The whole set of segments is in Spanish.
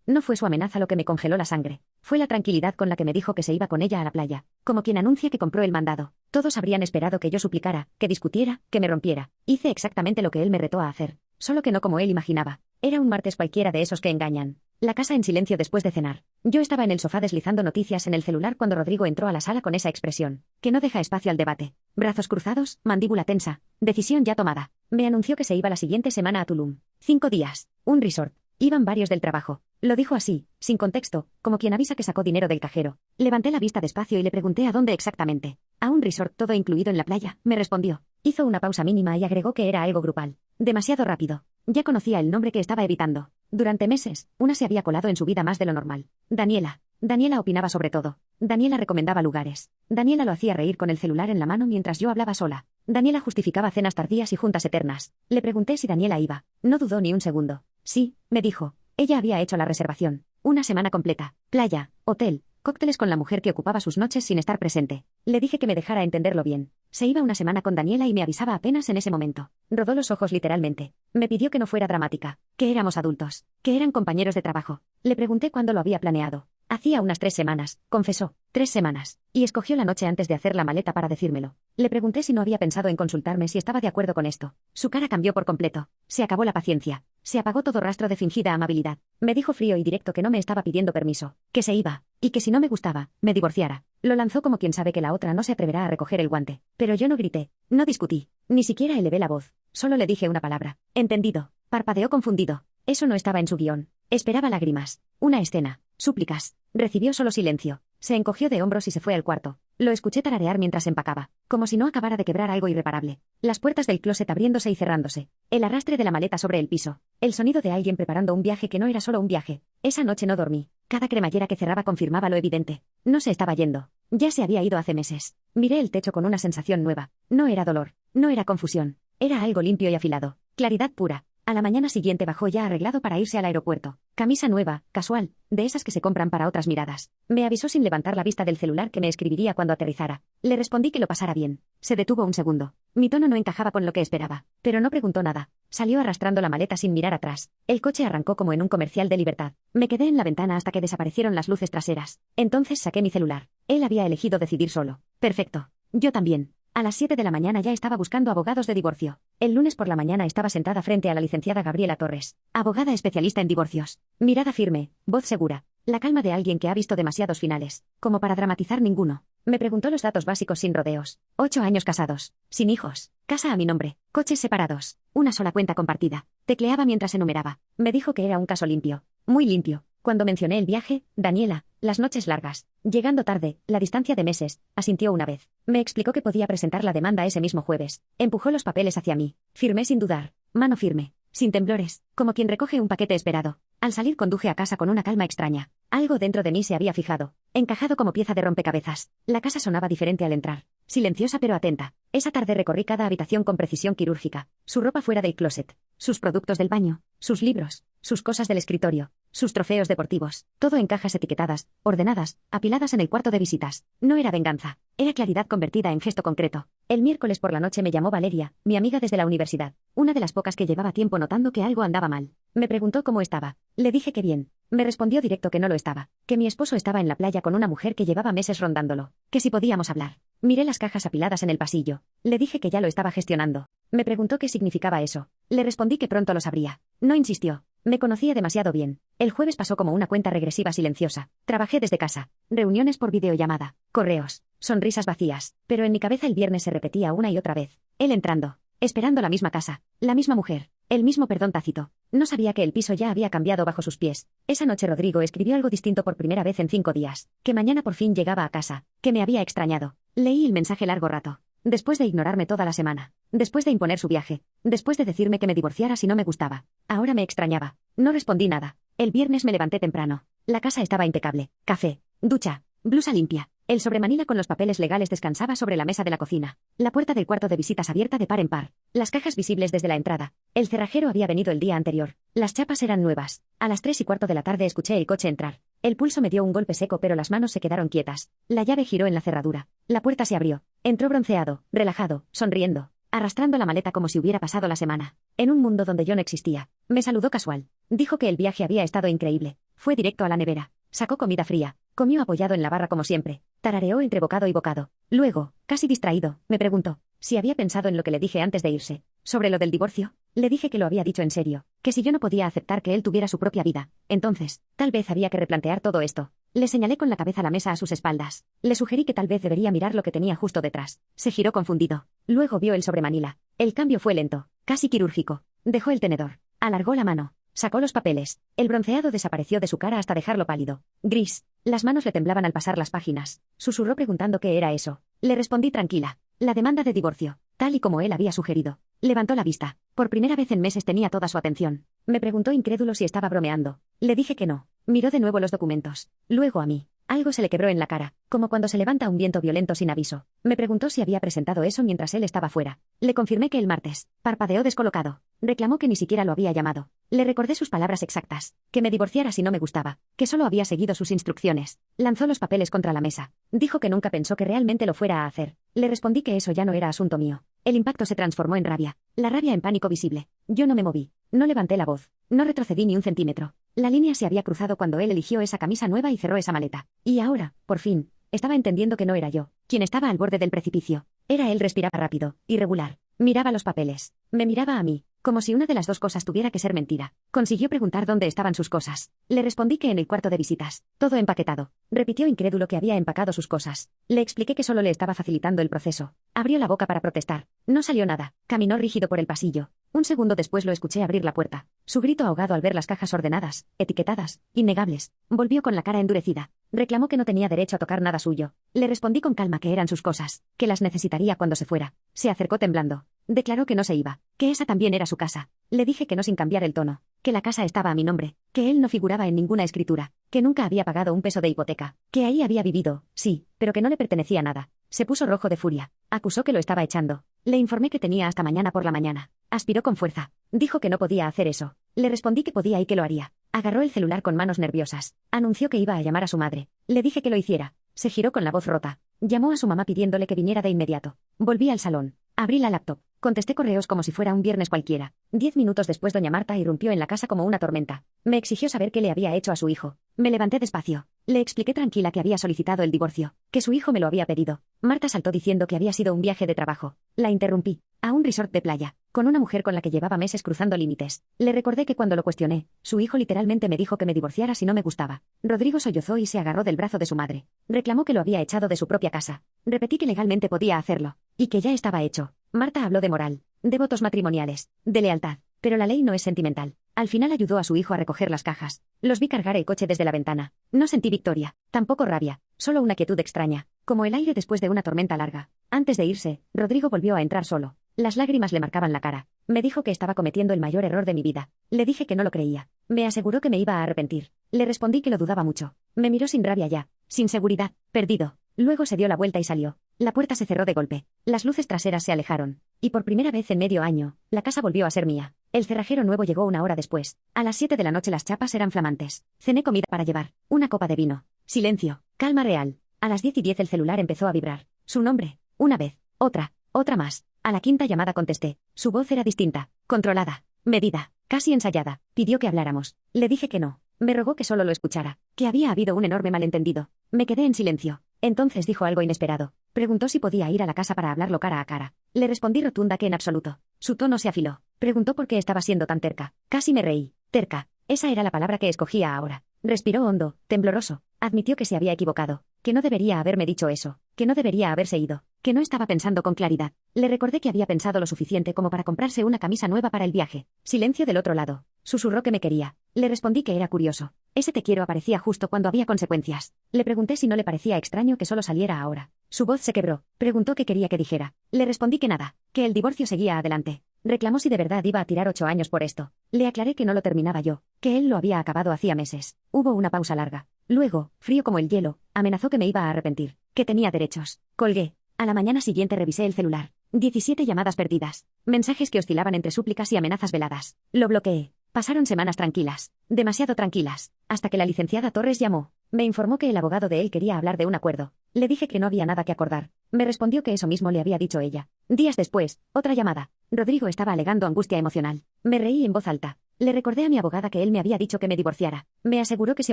No fue su amenaza lo que me congeló la sangre. Fue la tranquilidad con la que me dijo que se iba con ella a la playa, como quien anuncia que compró el mandado. Todos habrían esperado que yo suplicara, que discutiera, que me rompiera. Hice exactamente lo que él me retó a hacer, solo que no como él imaginaba. Era un martes cualquiera de esos que engañan. La casa en silencio después de cenar. Yo estaba en el sofá deslizando noticias en el celular cuando Rodrigo entró a la sala con esa expresión, que no deja espacio al debate. Brazos cruzados, mandíbula tensa. Decisión ya tomada. Me anunció que se iba la siguiente semana a Tulum. 5 días. Un resort. Iban varios del trabajo. Lo dijo así, sin contexto, como quien avisa que sacó dinero del cajero. Levanté la vista despacio y le pregunté a dónde exactamente. A un resort todo incluido en la playa, me respondió. Hizo una pausa mínima y agregó que era algo grupal. Demasiado rápido. Ya conocía el nombre que estaba evitando. Durante meses, una se había colado en su vida más de lo normal. Daniela. Daniela opinaba sobre todo. Daniela recomendaba lugares. Daniela lo hacía reír con el celular en la mano mientras yo hablaba sola. Daniela justificaba cenas tardías y juntas eternas. Le pregunté si Daniela iba. No dudó ni un segundo. Sí, me dijo. Ella había hecho la reservación. Una semana completa. Playa, hotel, cócteles con la mujer que ocupaba sus noches sin estar presente. Le dije que me dejara entenderlo bien. Se iba una semana con Daniela y me avisaba apenas en ese momento. Rodó los ojos literalmente. Me pidió que no fuera dramática, que éramos adultos, que eran compañeros de trabajo. Le pregunté cuándo lo había planeado. Hacía unas 3 semanas, confesó. 3 semanas. Y escogió la noche antes de hacer la maleta para decírmelo. Le pregunté si no había pensado en consultarme si estaba de acuerdo con esto. Su cara cambió por completo. Se acabó la paciencia. Se apagó todo rastro de fingida amabilidad. Me dijo frío y directo que no me estaba pidiendo permiso, que se iba, y que si no me gustaba, me divorciara. Lo lanzó como quien sabe que la otra no se atreverá a recoger el guante. Pero yo no grité, no discutí, ni siquiera elevé la voz. Solo le dije una palabra. Entendido. Parpadeó confundido. Eso no estaba en su guión. Esperaba lágrimas. Una escena. Súplicas. Recibió solo silencio. Se encogió de hombros y se fue al cuarto. Lo escuché tararear mientras empacaba, como si no acabara de quebrar algo irreparable. Las puertas del closet abriéndose y cerrándose. El arrastre de la maleta sobre el piso. El sonido de alguien preparando un viaje que no era solo un viaje. Esa noche no dormí. Cada cremallera que cerraba confirmaba lo evidente. No se estaba yendo. Ya se había ido hace meses. Miré el techo con una sensación nueva. No era dolor. No era confusión. Era algo limpio y afilado. Claridad pura. A la mañana siguiente bajó ya arreglado para irse al aeropuerto. Camisa nueva, casual, de esas que se compran para otras miradas. Me avisó sin levantar la vista del celular que me escribiría cuando aterrizara. Le respondí que lo pasara bien. Se detuvo un segundo. Mi tono no encajaba con lo que esperaba, pero no preguntó nada. Salió arrastrando la maleta sin mirar atrás. El coche arrancó como en un comercial de Libertad. Me quedé en la ventana hasta que desaparecieron las luces traseras. Entonces saqué mi celular. Él había elegido decidir solo. Perfecto. Yo también. A las 7 de la mañana ya estaba buscando abogados de divorcio. El lunes por la mañana estaba sentada frente a la licenciada Gabriela Torres, abogada especialista en divorcios. Mirada firme, voz segura. La calma de alguien que ha visto demasiados finales, como para dramatizar ninguno. Me preguntó los datos básicos sin rodeos. 8 años casados, sin hijos, casa a mi nombre, coches separados, una sola cuenta compartida. Tecleaba mientras enumeraba. Me dijo que era un caso limpio, muy limpio. Cuando mencioné el viaje, Daniela, las noches largas, llegando tarde, la distancia de meses, asintió una vez. Me explicó que podía presentar la demanda ese mismo jueves. Empujó los papeles hacia mí. Firmé sin dudar. Mano firme. Sin temblores, como quien recoge un paquete esperado. Al salir conduje a casa con una calma extraña. Algo dentro de mí se había fijado, encajado como pieza de rompecabezas. La casa sonaba diferente al entrar. Silenciosa pero atenta. Esa tarde recorrí cada habitación con precisión quirúrgica. Su ropa fuera del closet. Sus productos del baño. Sus libros. Sus cosas del escritorio. Sus trofeos deportivos. Todo en cajas etiquetadas, ordenadas, apiladas en el cuarto de visitas. No era venganza. Era claridad convertida en gesto concreto. El miércoles por la noche me llamó Valeria, mi amiga desde la universidad. Una de las pocas que llevaba tiempo notando que algo andaba mal. Me preguntó cómo estaba. Le dije que bien. Me respondió directo que no lo estaba. Que mi esposo estaba en la playa con una mujer que llevaba meses rondándolo. Que si podíamos hablar. Miré las cajas apiladas en el pasillo. Le dije que ya lo estaba gestionando. Me preguntó qué significaba eso. Le respondí que pronto lo sabría. No insistió. Me conocía demasiado bien. El jueves pasó como una cuenta regresiva silenciosa. Trabajé desde casa. Reuniones por videollamada. Correos. Sonrisas vacías. Pero en mi cabeza el viernes se repetía una y otra vez. Él entrando. Esperando la misma casa. La misma mujer. El mismo perdón tácito. No sabía que el piso ya había cambiado bajo sus pies. Esa noche Rodrigo escribió algo distinto por primera vez en 5 días. Que mañana por fin llegaba a casa. Que me había extrañado. Leí el mensaje largo rato. Después de ignorarme toda la semana. Después de imponer su viaje. Después de decirme que me divorciara si no me gustaba. Ahora me extrañaba. No respondí nada. El viernes me levanté temprano. La casa estaba impecable. Café. Ducha. Blusa limpia. El sobremanila con los papeles legales descansaba sobre la mesa de la cocina. La puerta del cuarto de visitas abierta de par en par. Las cajas visibles desde la entrada. El cerrajero había venido el día anterior. Las chapas eran nuevas. A las 3:15 de la tarde escuché el coche entrar. El pulso me dio un golpe seco pero las manos se quedaron quietas. La llave giró en la cerradura. La puerta se abrió. Entró bronceado, relajado, sonriendo, arrastrando la maleta como si hubiera pasado la semana. En un mundo donde yo no existía. Me saludó casual. Dijo que el viaje había estado increíble. Fue directo a la nevera. Sacó comida fría. Comió apoyado en la barra como siempre. Tarareó entre bocado y bocado. Luego, casi distraído, me preguntó si había pensado en lo que le dije antes de irse. Sobre lo del divorcio, le dije que lo había dicho en serio, que si yo no podía aceptar que él tuviera su propia vida, entonces, tal vez había que replantear todo esto. Le señalé con la cabeza la mesa a sus espaldas. Le sugerí que tal vez debería mirar lo que tenía justo detrás. Se giró confundido. Luego vio el sobremanila. El cambio fue lento, casi quirúrgico. Dejó el tenedor. Alargó la mano. Sacó los papeles. El bronceado desapareció de su cara hasta dejarlo pálido. Gris. Las manos le temblaban al pasar las páginas. Susurró preguntando qué era eso. Le respondí tranquila. La demanda de divorcio, tal y como él había sugerido. Levantó la vista. Por primera vez en meses tenía toda su atención. Me preguntó incrédulo si estaba bromeando. Le dije que no. Miró de nuevo los documentos. Luego a mí. Algo se le quebró en la cara, como cuando se levanta un viento violento sin aviso. Me preguntó si había presentado eso mientras él estaba fuera. Le confirmé que el martes. Parpadeó descolocado. Reclamó que ni siquiera lo había llamado. Le recordé sus palabras exactas. Que me divorciara si no me gustaba. Que solo había seguido sus instrucciones. Lanzó los papeles contra la mesa. Dijo que nunca pensó que realmente lo fuera a hacer. Le respondí que eso ya no era asunto mío. El impacto se transformó en rabia. La rabia en pánico visible. Yo no me moví. No levanté la voz. No retrocedí ni un centímetro. La línea se había cruzado cuando él eligió esa camisa nueva y cerró esa maleta. Y ahora, por fin, estaba entendiendo que no era yo quien estaba al borde del precipicio. Era él. Respiraba rápido, irregular. Miraba los papeles. Me miraba a mí, como si una de las dos cosas tuviera que ser mentira. Consiguió preguntar dónde estaban sus cosas. Le respondí que en el cuarto de visitas. Todo empaquetado. Repitió incrédulo que había empacado sus cosas. Le expliqué que solo le estaba facilitando el proceso. Abrió la boca para protestar. No salió nada. Caminó rígido por el pasillo. Un segundo después lo escuché abrir la puerta. Su grito ahogado al ver las cajas ordenadas, etiquetadas, innegables. Volvió con la cara endurecida. Reclamó que no tenía derecho a tocar nada suyo. Le respondí con calma que eran sus cosas, que las necesitaría cuando se fuera. Se acercó temblando. Declaró que no se iba, que esa también era su casa. Le dije que no sin cambiar el tono, que la casa estaba a mi nombre, que él no figuraba en ninguna escritura, que nunca había pagado un peso de hipoteca, que ahí había vivido, sí, pero que no le pertenecía nada. Se puso rojo de furia. Acusó que lo estaba echando. Le informé que tenía hasta mañana por la mañana. Aspiró con fuerza. Dijo que no podía hacer eso. Le respondí que podía y que lo haría. Agarró el celular con manos nerviosas. Anunció que iba a llamar a su madre. Le dije que lo hiciera. Se giró con la voz rota. Llamó a su mamá pidiéndole que viniera de inmediato. Volví al salón. Abrí la laptop. Contesté correos como si fuera un viernes cualquiera. 10 minutos después doña Marta irrumpió en la casa como una tormenta. Me exigió saber qué le había hecho a su hijo. Me levanté despacio. Le expliqué tranquila que había solicitado el divorcio, que su hijo me lo había pedido. Marta saltó diciendo que había sido un viaje de trabajo. La interrumpí. A un resort de playa, con una mujer con la que llevaba meses cruzando límites. Le recordé que cuando lo cuestioné, su hijo literalmente me dijo que me divorciara si no me gustaba. Rodrigo sollozó y se agarró del brazo de su madre. Reclamó que lo había echado de su propia casa. Repetí que legalmente podía hacerlo, y que ya estaba hecho. Marta habló de moral, de votos matrimoniales, de lealtad, pero la ley no es sentimental. Al final ayudó a su hijo a recoger las cajas. Los vi cargar el coche desde la ventana. No sentí victoria, tampoco rabia, solo una quietud extraña, como el aire después de una tormenta larga. Antes de irse, Rodrigo volvió a entrar solo. Las lágrimas le marcaban la cara. Me dijo que estaba cometiendo el mayor error de mi vida. Le dije que no lo creía. Me aseguró que me iba a arrepentir. Le respondí que lo dudaba mucho. Me miró sin rabia ya, sin seguridad, perdido. Luego se dio la vuelta y salió. La puerta se cerró de golpe. Las luces traseras se alejaron. Y por primera vez en medio año, la casa volvió a ser mía. El cerrajero nuevo llegó una hora después. A las 7 de la noche las chapas eran flamantes. Cené comida para llevar. Una copa de vino. Silencio. Calma real. A las 10:10 el celular empezó a vibrar. Su nombre. Una vez. Otra más. A la quinta llamada contesté. Su voz era distinta, controlada, medida, casi ensayada. Pidió que habláramos. Le dije que no. Me rogó que solo lo escuchara, que había habido un enorme malentendido. Me quedé en silencio. Entonces dijo algo inesperado. Preguntó si podía ir a la casa para hablarlo cara a cara. Le respondí rotunda que en absoluto. Su tono se afiló. Preguntó por qué estaba siendo tan terca. Casi me reí. Terca. Esa era la palabra que escogía ahora. Respiró hondo, tembloroso. Admitió que se había equivocado, que no debería haberme dicho eso, que no debería haberse ido, que no estaba pensando con claridad. Le recordé que había pensado lo suficiente como para comprarse una camisa nueva para el viaje. Silencio del otro lado. Susurró que me quería. Le respondí que era curioso. Ese te quiero aparecía justo cuando había consecuencias. Le pregunté si no le parecía extraño que solo saliera ahora. Su voz se quebró. Preguntó qué quería que dijera. Le respondí que nada, que el divorcio seguía adelante. Reclamó si de verdad iba a tirar 8 años por esto. Le aclaré que no lo terminaba yo, que él lo había acabado hacía meses. Hubo una pausa larga. Luego, frío como el hielo, amenazó que me iba a arrepentir, que tenía derechos. Colgué. A la mañana siguiente revisé el celular. 17 llamadas perdidas. Mensajes que oscilaban entre súplicas y amenazas veladas. Lo bloqueé. Pasaron semanas tranquilas. Demasiado tranquilas. Hasta que la licenciada Torres llamó. Me informó que el abogado de él quería hablar de un acuerdo. Le dije que no había nada que acordar. Me respondió que eso mismo le había dicho ella. Días después, otra llamada. Rodrigo estaba alegando angustia emocional. Me reí en voz alta. Le recordé a mi abogada que él me había dicho que me divorciara. Me aseguró que se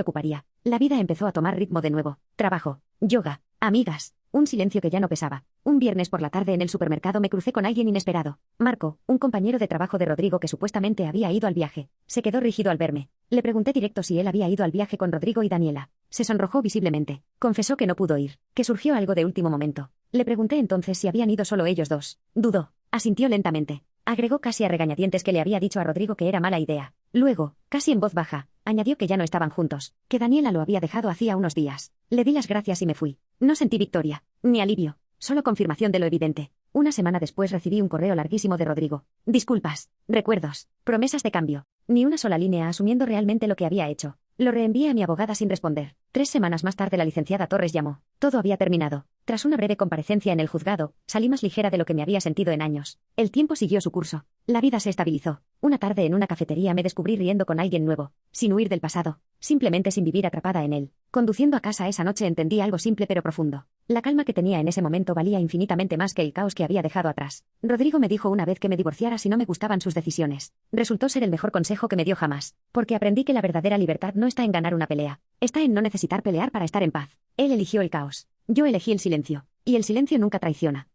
ocuparía. La vida empezó a tomar ritmo de nuevo. Trabajo, yoga, amigas. Un silencio que ya no pesaba. Un viernes por la tarde en el supermercado me crucé con alguien inesperado. Marco, un compañero de trabajo de Rodrigo que supuestamente había ido al viaje. Se quedó rígido al verme. Le pregunté directo si él había ido al viaje con Rodrigo y Daniela. Se sonrojó visiblemente. Confesó que no pudo ir, que surgió algo de último momento. Le pregunté entonces si habían ido solo ellos dos. Dudó. Asintió lentamente. Agregó casi a regañadientes que le había dicho a Rodrigo que era mala idea. Luego, casi en voz baja, añadió que ya no estaban juntos, que Daniela lo había dejado hacía unos días. Le di las gracias y me fui. No sentí victoria, ni alivio, solo confirmación de lo evidente. Una semana después recibí un correo larguísimo de Rodrigo. Disculpas, recuerdos, promesas de cambio. Ni una sola línea asumiendo realmente lo que había hecho. Lo reenvié a mi abogada sin responder. 3 semanas más tarde la licenciada Torres llamó. Todo había terminado. Tras una breve comparecencia en el juzgado, salí más ligera de lo que me había sentido en años. El tiempo siguió su curso. La vida se estabilizó. Una tarde en una cafetería me descubrí riendo con alguien nuevo, sin huir del pasado, simplemente sin vivir atrapada en él. Conduciendo a casa esa noche entendí algo simple pero profundo. La calma que tenía en ese momento valía infinitamente más que el caos que había dejado atrás. Rodrigo me dijo una vez que me divorciara si no me gustaban sus decisiones. Resultó ser el mejor consejo que me dio jamás, porque aprendí que la verdadera libertad no está en ganar una pelea, está en no necesitar pelear para estar en paz. Él eligió el caos. Yo elegí el silencio. Y el silencio nunca traiciona.